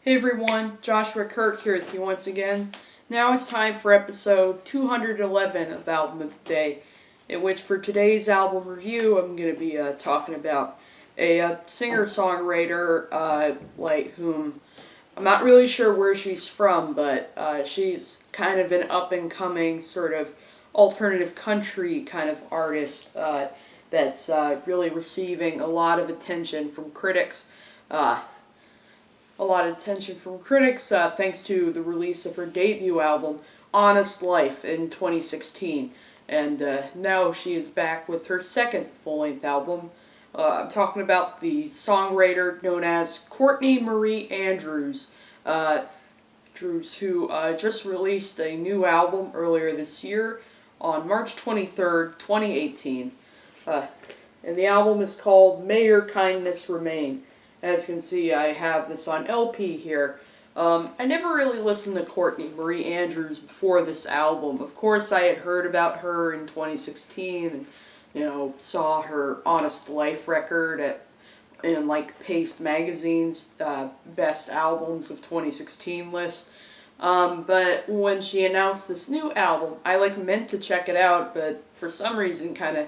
Hey everyone, Joshua Kirk here with you once again. Now it's time for episode 211 of Album of the Day, in which for today's album review I'm going to be talking about a singer-songwriter whom I'm not really sure where she's from, but she's kind of an up-and-coming sort of alternative country kind of artist that's really receiving a lot of attention from critics. Thanks to the release of her debut album, Honest Life, in 2016. And now she is back with her second full-length album. I'm talking about the songwriter known as Courtney Marie Andrews, who just released a new album earlier this year on March 23rd, 2018. And the album is called May Your Kindness Remain. As you can see, I have this on LP here. I never really listened to Courtney Marie Andrews before this album. Of course, I had heard about her in 2016 and, saw her Honest Life record in Paste Magazine's Best Albums of 2016 list. But when she announced this new album, I meant to check it out, but for some reason kind of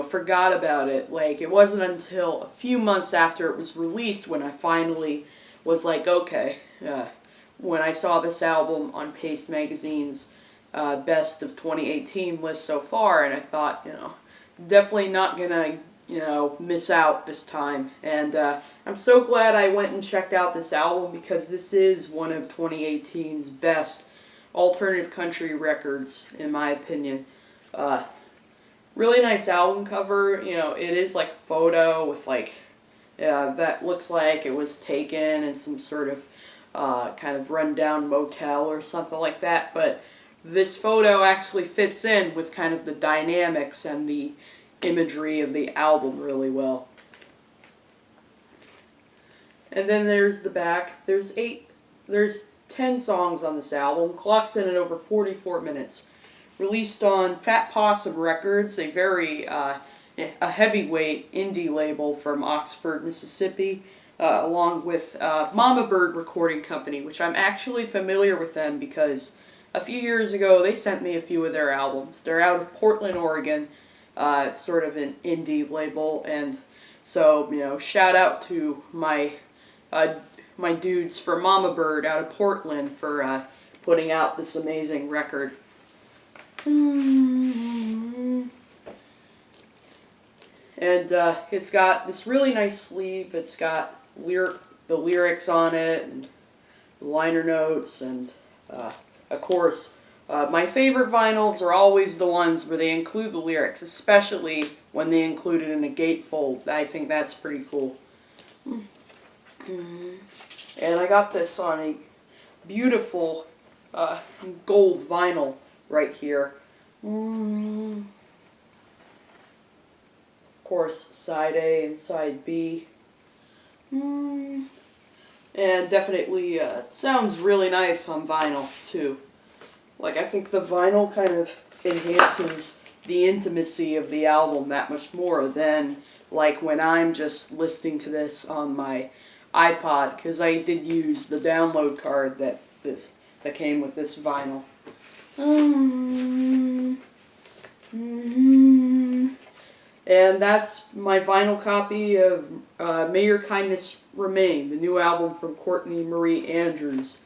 forgot about it. It wasn't until a few months after it was released when I finally was okay. When I saw this album on Paste Magazine's Best of 2018 list so far, and I thought, definitely not gonna, miss out this time. And I'm so glad I went and checked out this album because this is one of 2018's best alternative country records, in my opinion. Really nice album cover. It is a photo with that looks like it was taken in some sort of kind of rundown motel or something like that. But this photo actually fits in with kind of the dynamics and the imagery of the album really well. And then there's the back. There's 10 songs on this album. Clocks in at over 44 minutes. Released on Fat Possum Records, a very a heavyweight indie label from Oxford, Mississippi, along with Mama Bird Recording Company, which I'm actually familiar with them because a few years ago they sent me a few of their albums. They're out of Portland, Oregon, sort of an indie label, and so shout out to my dudes for Mama Bird out of Portland for putting out this amazing record. And it's got this really nice sleeve. It's got the lyrics on it and the liner notes, and of course my favorite vinyls are always the ones where they include the lyrics, especially when they include it in a gatefold. I think that's pretty cool. And I got this on a beautiful gold vinyl right here. Of course, side A and side B. And definitely sounds really nice on vinyl too. I think the vinyl kind of enhances the intimacy of the album that much more than when I'm just listening to this on my iPod, because I did use the download card that came with this vinyl. And that's my vinyl copy of May Your Kindness Remain, the new album from Courtney Marie Andrews.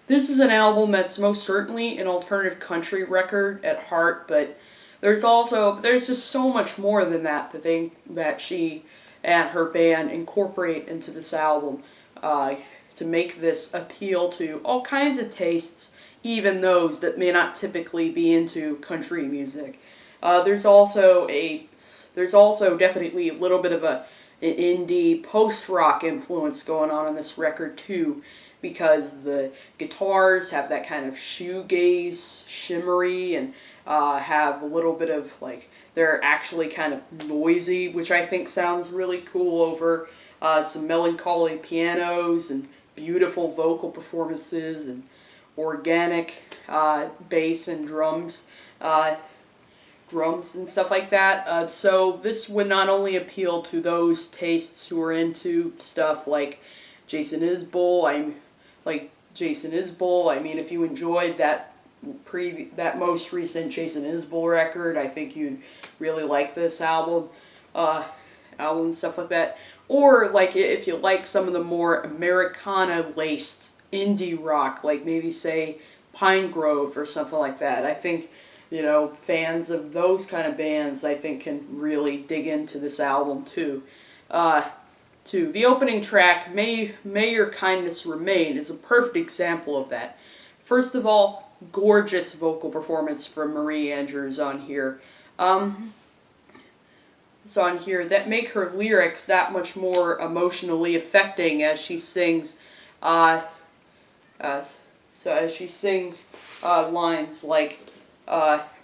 This is an album that's most certainly an alternative country record at heart, but there's just so much more than that she and her band incorporate into this album to make this appeal to all kinds of tastes, even those that may not typically be into country music. There's also definitely a little bit of an indie post-rock influence going on this record too, because the guitars have that kind of shoegaze, shimmery, and have a little bit of they're actually kind of noisy, which I think sounds really cool over some melancholy pianos and beautiful vocal performances and organic bass and drums and stuff like that. So this would not only appeal to those tastes who are into stuff like Jason Isbell. I mean, if you enjoyed that most recent Jason Isbell record, I think you'd really like this album and stuff like that. Or like if you like some of the more Americana-laced indie rock, like maybe say Pine Grove or something like that. I think, fans of those kind of bands, I think, can really dig into this album too. The opening track, May Your Kindness Remain, is a perfect example of that. First of all, gorgeous vocal performance from Marie Andrews on here. That make her lyrics that much more emotionally affecting as she sings. Lines like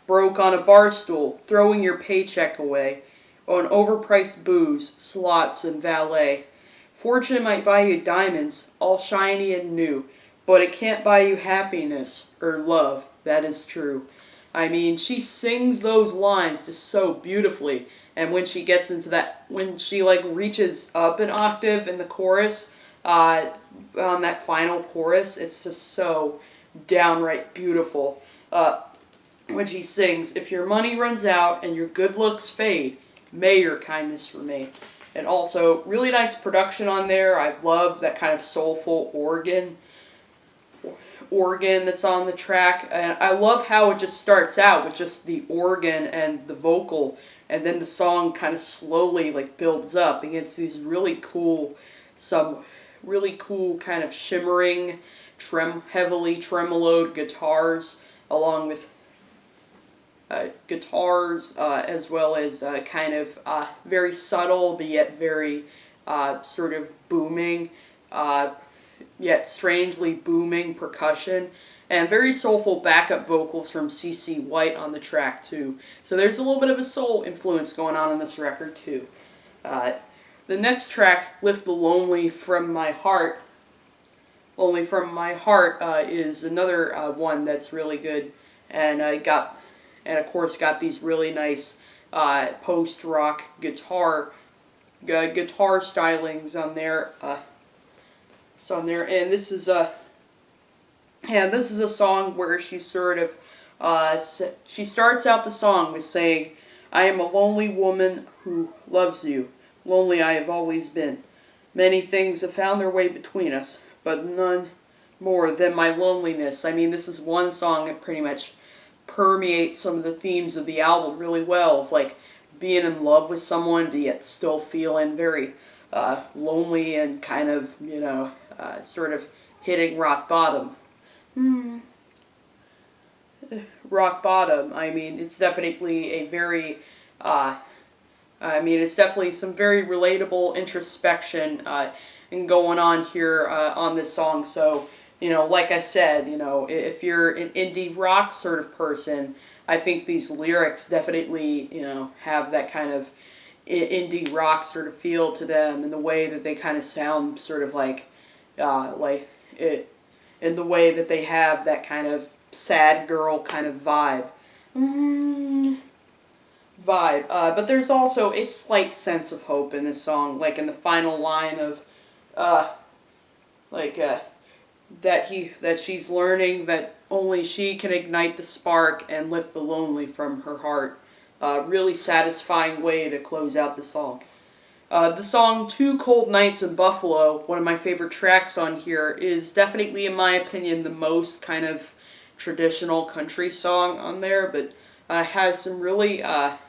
broke on a bar stool, throwing your paycheck away, on overpriced booze, slots, and valet. Fortune might buy you diamonds, all shiny and new, but it can't buy you happiness or love. That is true. I mean, she sings those lines just so beautifully. And when she gets into that, when she reaches up an octave in the chorus, on that final chorus, it's just so downright beautiful. When she sings, if your money runs out and your good looks fade, may your kindness remain. And also, really nice production on there. I love that kind of soulful organ that's on the track. And I love how it just starts out with just the organ and the vocal, and then the song kind of slowly builds up against these really cool kind of shimmering, heavily tremoloed guitars, along with guitars, as well as kind of very subtle but yet very sort of booming, yet strangely booming percussion, and very soulful backup vocals from CC White on the track too. So there's a little bit of a soul influence going on in this record too. The next track, Lift the Lonely from My Heart, is another one that's really good, and of course got these really nice post-rock guitar stylings on there. And this is a song where she sort of she starts out the song with saying, "I am a lonely woman who loves you. Lonely I have always been. Many things have found their way between us, but none more than my loneliness." I mean, this is one song that pretty much permeates some of the themes of the album really well, of being in love with someone, but yet still feeling very lonely and kind of, sort of hitting rock bottom. Rock bottom. I mean, it's definitely it's definitely some very relatable introspection and going on here on this song. So, like I said, if you're an indie rock sort of person, I think these lyrics definitely, have that kind of indie rock sort of feel to them, and the way that they kind of sound sort of in the way that they have that kind of sad girl kind of vibe. But there's also a slight sense of hope in this song, in the final line of, that she's learning that only she can ignite the spark and lift the lonely from her heart. Really satisfying way to close out the song. The song Two Cold Nights in Buffalo, one of my favorite tracks on here, is definitely, in my opinion, the most kind of traditional country song on there, but has some really, but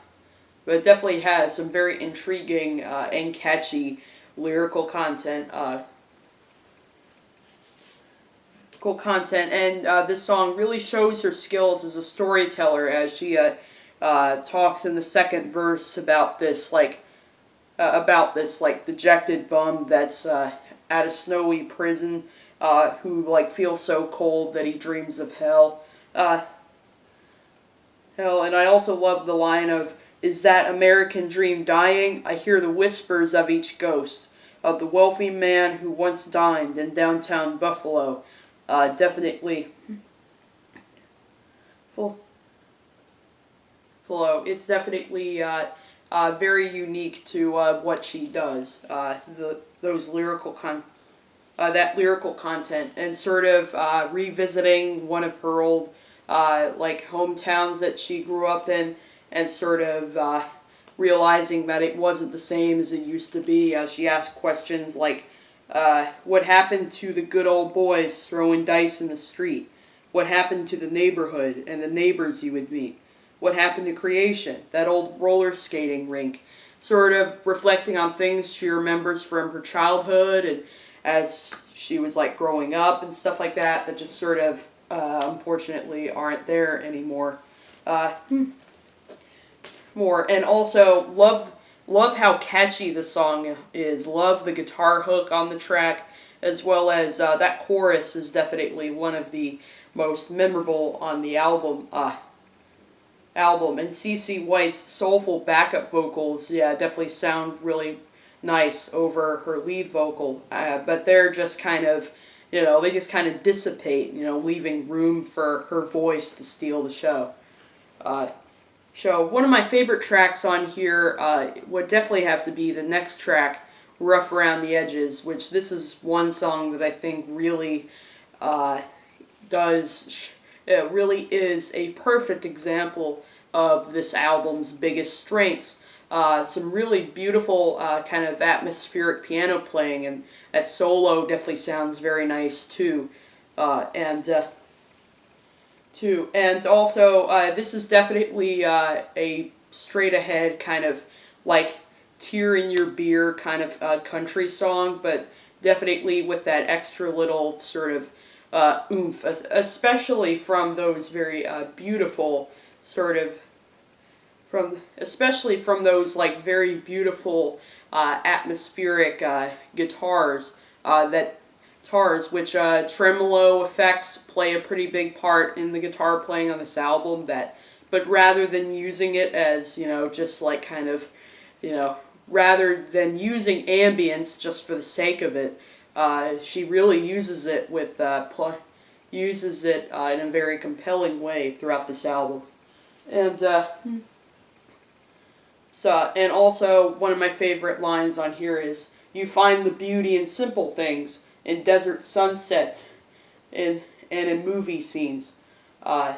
it definitely has some very intriguing and catchy lyrical content. And this song really shows her skills as a storyteller as she talks in the second verse about this dejected bum that's at a snowy prison who feels so cold that he dreams of hell. And I also love the line of, "Is that American dream dying? I hear the whispers of each ghost of the wealthy man who once dined in downtown Buffalo." Definitely it's definitely very unique to what she does. Those lyrical that lyrical content, and sort of revisiting one of her old like hometowns that she grew up in, and sort of realizing that it wasn't the same as it used to be. She asked questions like, what happened to the good old boys throwing dice in the street? What happened to the neighborhood and the neighbors you would meet? What happened to creation, that old roller skating rink? Sort of reflecting on things she remembers from her childhood and as she was like growing up and stuff like that, that just sort of unfortunately aren't there anymore. Uh, More, and also love how catchy the song is. Love the guitar hook on the track, as well as that chorus is definitely one of the most memorable on the album. And CeCe White's soulful backup vocals, yeah, definitely sound really nice over her lead vocal. But they're just kind of, they just kind of dissipate, leaving room for her voice to steal the show. One of my favorite tracks on here would definitely have to be the next track, Rough Around the Edges, which this is one song that I think really really is a perfect example of this album's biggest strengths. Some really beautiful kind of atmospheric piano playing, and that solo definitely sounds very nice too. And also, this is definitely a straight ahead kind of like tear in your beer kind of country song, but definitely with that extra little sort of oomph, especially from those very beautiful sort of especially from those like very beautiful atmospheric guitars which tremolo effects play a pretty big part in the guitar playing on this album. But rather than using it as just like kind of rather than using ambience just for the sake of it, she really uses it with uses it in a very compelling way throughout this album. And and also one of my favorite lines on here is, "You find the beauty in simple things, in desert sunsets, and in movie scenes. I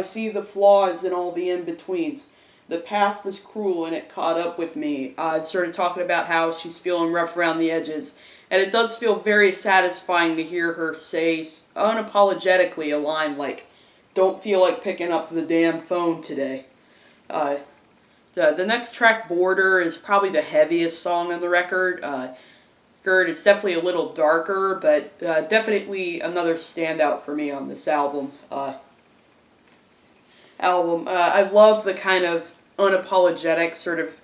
see the flaws in all the in-betweens. The past was cruel and it caught up with me." It's sort of talking about how she's feeling rough around the edges. And it does feel very satisfying to hear her say unapologetically a line like, "Don't feel like picking up the damn phone today." The next track, Border, is probably the heaviest song on the record. It's definitely a little darker, but definitely another standout for me on this album. I love the kind of unapologetic, sort of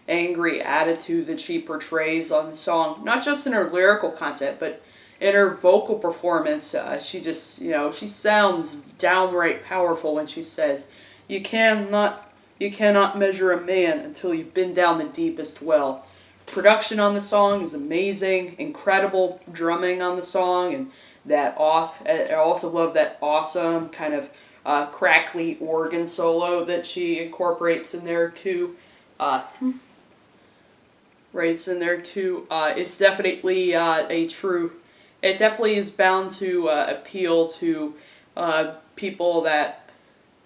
angry attitude that she portrays on the song. Not just in her lyrical content, but in her vocal performance. She just, she sounds downright powerful when she says, You cannot measure a man until you've been down the deepest well." Production on the song is amazing, incredible drumming on the song, and I also love that awesome kind of crackly organ solo that she incorporates in there too. It's definitely it definitely is bound to appeal to people that,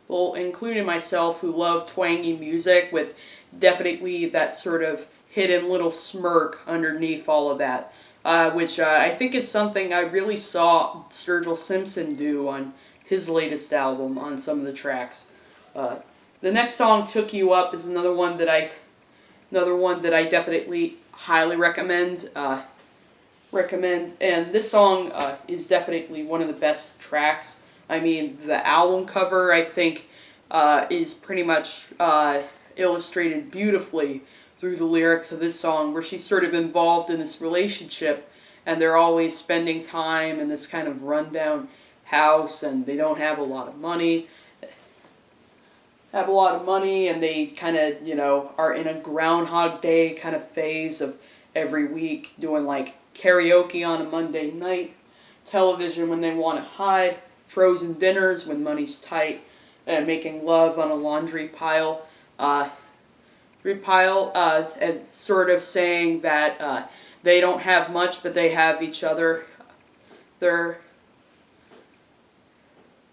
well, including myself, who love twangy music with definitely that sort of hidden little smirk underneath all of that, which I think is something I really saw Sturgill Simpson do on his latest album on some of the tracks. The next song, Took You Up, is another one that I definitely highly recommend. And this song is definitely one of the best tracks. I mean, the album cover, I think, is pretty much illustrated beautifully through the lyrics of this song, where she's sort of involved in this relationship, and they're always spending time in this kind of rundown house, and they don't have a lot of money. And they kind of, are in a Groundhog Day kind of phase of every week, doing like karaoke on a Monday night, television when they want to hide, frozen dinners when money's tight, and making love on a laundry pile. And sort of saying that they don't have much, but they have each other. They're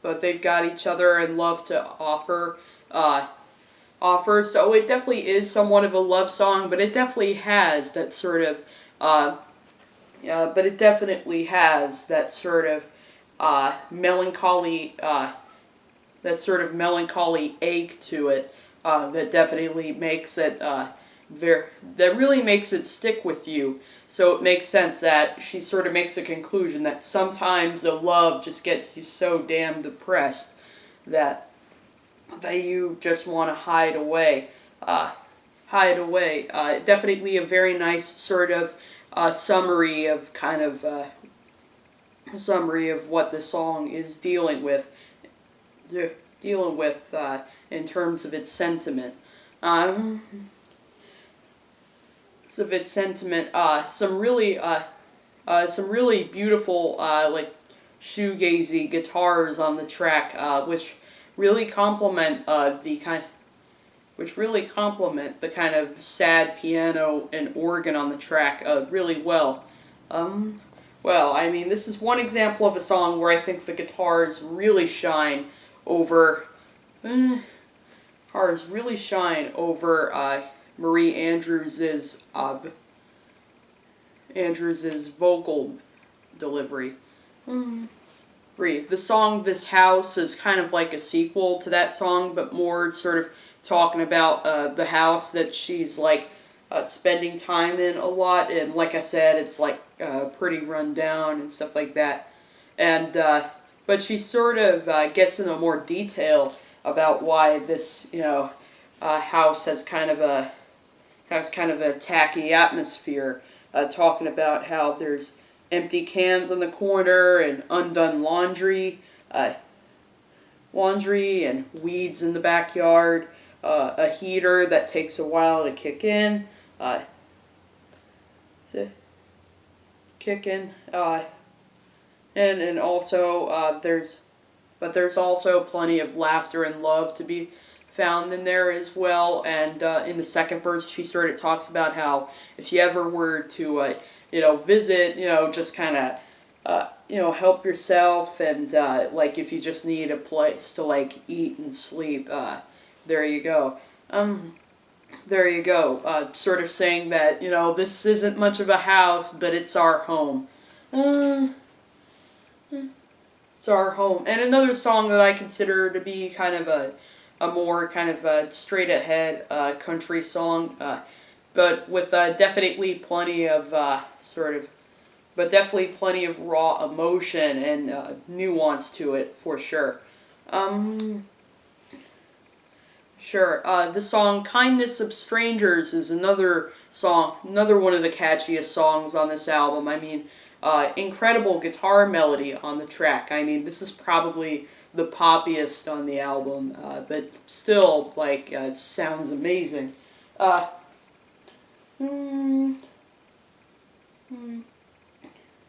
but they've got each other and love to offer. So it definitely is somewhat of a love song, but it definitely has that sort of melancholy ache to it that definitely makes it that really makes it stick with you. So it makes sense that she sort of makes a conclusion that sometimes a love just gets you so damn depressed that you just want to hide away. Definitely a very nice sort of summary of what the song is dealing with in terms of its sentiment. Um, some really beautiful like shoegazy guitars on the track, really complement the kind of sad piano and organ on the track really well. I mean, this is one example of a song where I think the guitars really shine over. Marie Andrews's vocal delivery. The song "This House" is kind of like a sequel to that song, but more sort of talking about the house that she's like spending time in a lot, and like I said, it's like pretty run down and stuff like that. And but she sort of gets into more detail about why this house has kind of a tacky atmosphere, talking about how there's empty cans in the corner and undone laundry and weeds in the backyard, a heater that takes a while to kick in, and also there's also plenty of laughter and love to be found in there as well. And in the second verse, she sort of talks about how if you ever were to visit, just kind of help yourself, and like if you just need a place to like eat and sleep, there you go. Sort of saying that this isn't much of a house, but it's our home. It's our home. And another song that I consider to be kind of a more kind of straight ahead country song, but with definitely plenty of raw emotion and nuance to it for sure. The song "Kindness of Strangers" is another one of the catchiest songs on this album. I mean, incredible guitar melody on the track. I mean, this is probably the poppiest on the album, but still, like, it sounds amazing.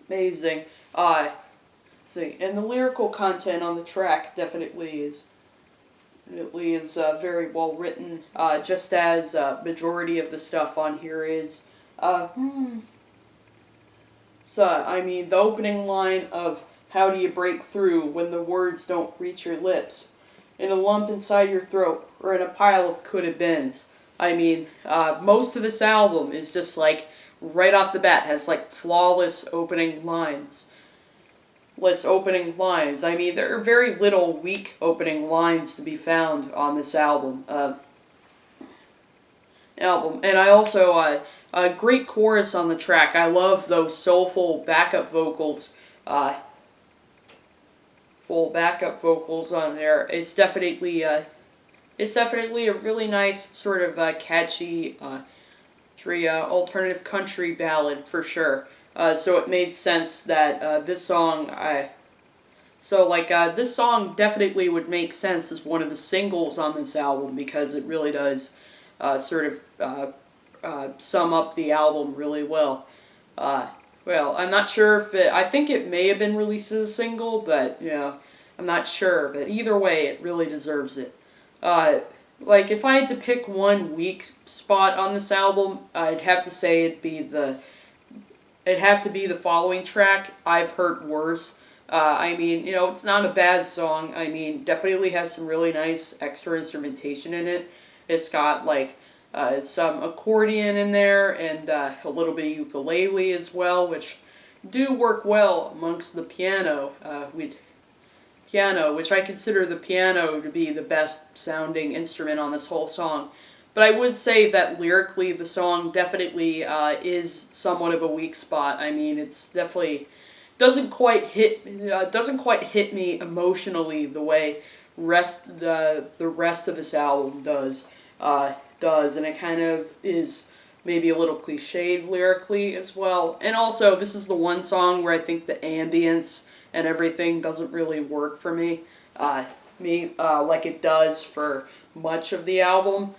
Amazing. And the lyrical content on the track definitely is very well written, just as majority of the stuff on here is. I mean, the opening line of "How do you break through when the words don't reach your lips? In a lump inside your throat, or in a pile of coulda-beens." I mean, most of this album is just like, right off the bat, has like flawless opening lines. I mean, there are very little weak opening lines to be found on this album. And I also, a great chorus on the track. I love those soulful backup vocals. Full backup vocals on there. It's definitely a really nice sort of catchy, alternative country ballad for sure. So it made sense that this song definitely would make sense as one of the singles on this album, because it really does sum up the album really well. I'm not sure if I think it may have been released as a single, but I'm not sure. But either way, it really deserves it. If I had to pick one weak spot on this album, I'd have to say it'd be it'd have to be the following track, I've Heard Worse. I mean, it's not a bad song. I mean, definitely has some really nice extra instrumentation in it. It's got like some accordion in there and a little bit of ukulele as well, which do work well amongst the piano. Which I consider the piano to be the best sounding instrument on this whole song. But I would say that lyrically, the song definitely is somewhat of a weak spot. I mean, it's definitely doesn't quite hit me emotionally the way the rest of this album does, and it kind of is maybe a little cliched lyrically as well. And also, this is the one song where I think the ambience and everything doesn't really work for me. Like it does for much of the album.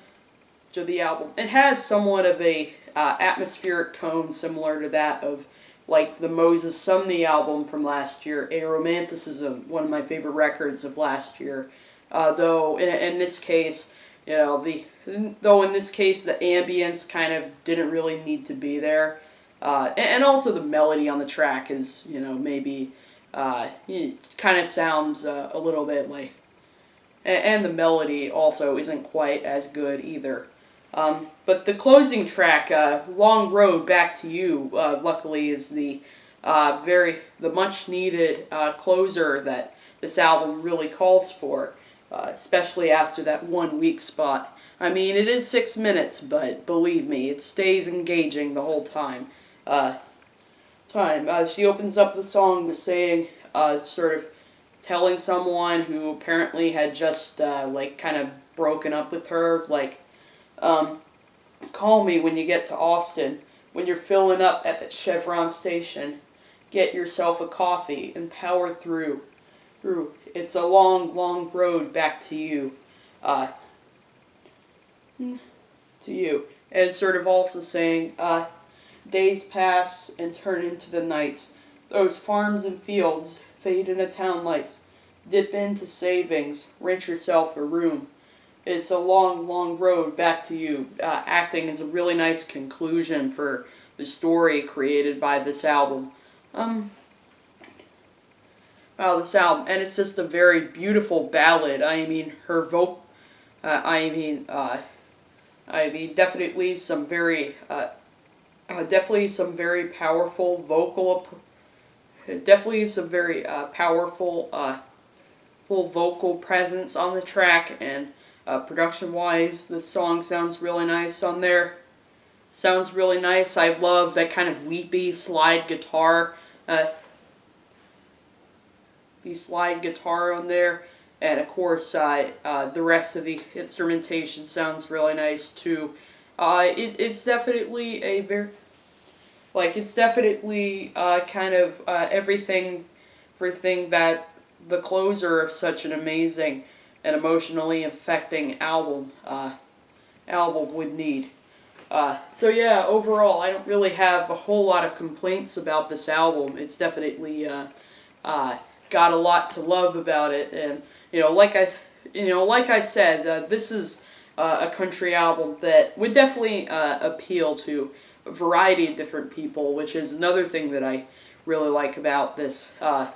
It has somewhat of a atmospheric tone similar to that of like the Moses Sumney album from last year, Aromanticism, one of my favorite records of last year. Though in this case, the ambience kind of didn't really need to be there, and also the melody on the track is maybe it kind of sounds a little bit like, and the melody also isn't quite as good either. But the closing track, "Long Road Back to You," luckily is the much needed closer that this album really calls for, especially after that 1 week spot. I mean, it is 6 minutes, but believe me, it stays engaging the whole time. She opens up the song with saying, sort of telling someone who apparently had just kind of broken up with her, like, call me when you get to Austin, when you're filling up at the Chevron station. Get yourself a coffee and power through. It's a long, long road back to you. And sort of also saying, days pass and turn into the nights. Those farms and fields fade into town lights. Dip into savings, rent yourself a room. It's a long, long road back to you. Acting is a really nice conclusion for the story created by this album. And it's just a very beautiful ballad. I mean, her vocal. Definitely some very powerful vocal. Definitely some very powerful, full vocal presence on the track, and production-wise, the song sounds really nice on there. Sounds really nice. I love that kind of weepy slide guitar. The slide guitar on there, and of course, the rest of the instrumentation sounds really nice too. It's definitely a very, kind of everything that the closer of such an amazing and emotionally affecting album would need. So yeah, overall, I don't really have a whole lot of complaints about this album. It's definitely got a lot to love about it, and like I said, this is a country album that would definitely appeal to a variety of different people, which is another thing that I really like about this. I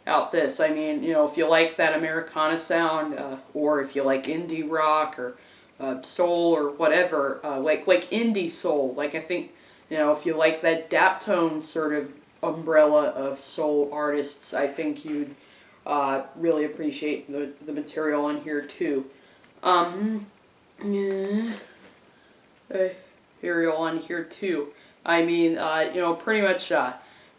mean, if you like that Americana sound, or if you like indie rock or soul or whatever, like indie soul, like I think, if you like that Daptone sort of umbrella of soul artists, I think you'd really appreciate the material on here too. Material on here too. I mean, pretty much.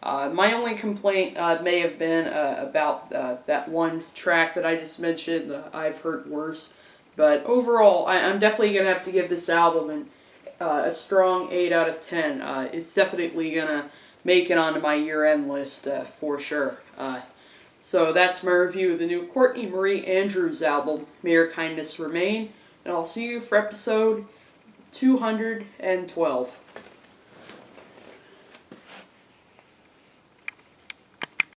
My only complaint may have been about that one track that I just mentioned, I've Heard Worse. But overall, I'm definitely going to have to give this album a strong 8 out of 10. It's definitely going to make it onto my year-end list for sure. So that's my review of the new Courtney Marie Andrews album, May Your Kindness Remain. And I'll see you for episode 212.